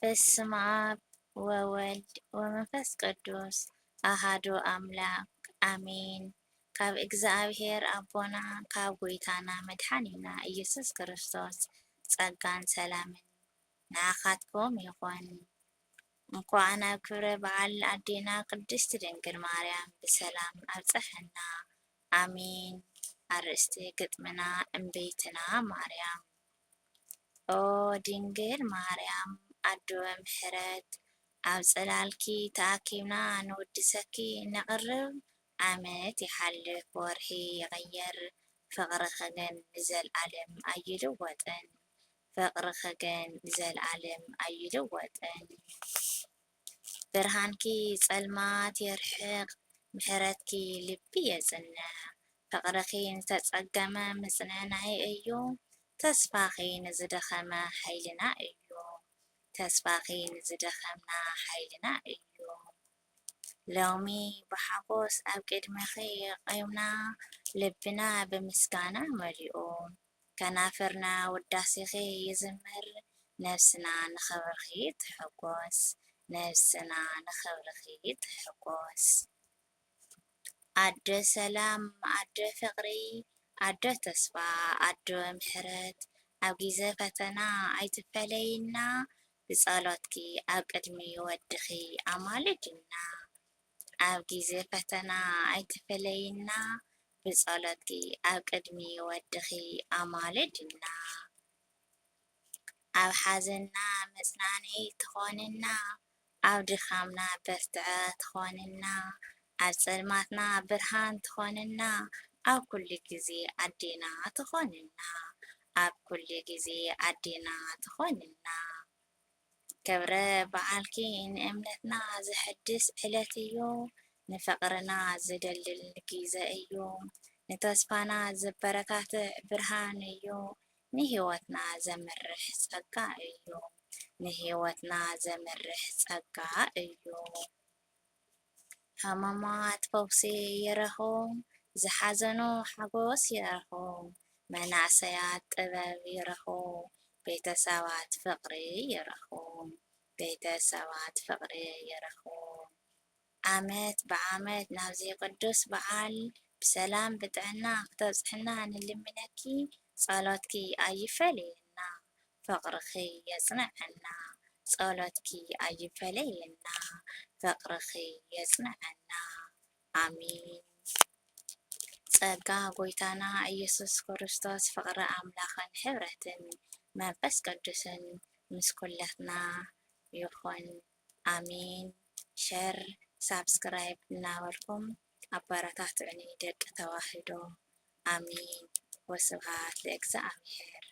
በስመ አብ ወወልድ ወመንፈስ ቅዱስ አሃዱ አምላክ አሜን። ካብ እግዚአብሔር አቦና ካብ ጎይታና መድኃኒና ኢየሱስ ክርስቶስ ጸጋን ሰላምን ንኣኻትኩም ይኹን። እንኳን ኣብ ክብረ በዓል ኣዴና ቅድስት ድንግል ማርያም ብሰላም ኣብጽሐና አሜን። ኣርእስቲ ግጥምና እምቤትና ማርያም። ኦ ድንግል ማርያም ኣዶ ምሕረት ኣብ ጽላልኪ ተኣኪብና ንወድሰኪ ነቕርብ ዓመት ይሓልፍ ወርሒ ይቕየር ፍቕርኺ ግን ንዘለዓለም ኣይልወጥን ፍቕርኺ ግን ንዘለዓለም ኣይልወጥን። ብርሃንኪ ጸልማት የርሕቕ ምሕረትኪ ልቢ የጽንዕ ፍቕርኺ ንተጸገመ ምጽንዕናይ እዩ ተስፋኺ ንዝደኸመ ሓይልና እዩ ተስፋኺ ንዝደኸምና ሓይልና እዩ። ሎሚ ብሓጎስ ኣብ ቅድሚኺ ቆምና ልብና ብምስጋና መሊኡ ከናፍርና ውዳሴኺ ይዝምር ነፍስና ንኽብርኺ ትሕጐስ ነፍስና ንኽብርኺ ትሕጐስ። ኣዶ ሰላም ኣዶ ፍቕሪ ኣዶ ተስፋ ኣዶ ምሕረት ኣብ ግዜ ፈተና ኣይትፈለይና ብጸሎትኪ ኣብ ቅድሚ ወድኺ ኣማልድና ኣብ ግዜ ፈተና ኣይትፈለይና ብጸሎትኪ ኣብ ቅድሚ ወድኺ ኣማልድና ኣብ ሓዘንና መጽናነይ ትኾንና ኣብ ድኻምና በርትዐ ትኾንና ኣብ ጸልማትና ብርሃን ትኾንና ኣብ ኩሉ ግዜ ኣዴና ትኾንና ኣብ ኩሉ ግዜ ኣዴና ትኾንና። ክብረ በዓልኪ ንእምነትና ዘሕድስ ዕለት እዩ ንፍቕርና ዝደልል ግዜ እዩ ንተስፋና ዘበረታትዕ ብርሃን እዩ ንህይወትና ዘመርሕ ጸጋ እዩ ንህይወትና ዘመርሕ ጸጋ እዩ። ሕማማት ፈውሲ ይረኽቡ ዝሓዘኑ ሓጎስ ይረኽቡ መናእሰያት ጥበብ ይረኽቡ ቤተሰባት ፍቕሪ ይረኽቡ ቤተሰባት ፍቕሪ ይረኽቡ። ዓመት ብዓመት ናብዚ ቅዱስ በዓል ብሰላም ብጥዕና ክተብጽሕና ንልምነኪ ጸሎትኪ ኣይፈለየና ፍቕርኺ የጽንዐና ጸሎትኪ ኣይፈለየና ፍቕርኺ የጽንዐና አሜን። ጸጋ ጎይታና ኢየሱስ ክርስቶስ ፍቕሪ ኣምላኽን ሕብረትን መንፈስ ቅዱስን ምስ ኩላትና ይኹን አሜን። ሸር ሳብስክራይብ እናበልኩም ኣበረታትዑኒ ደቂ ተዋህዶ አሜን። ወስብሃት ለእግዚአብሔር።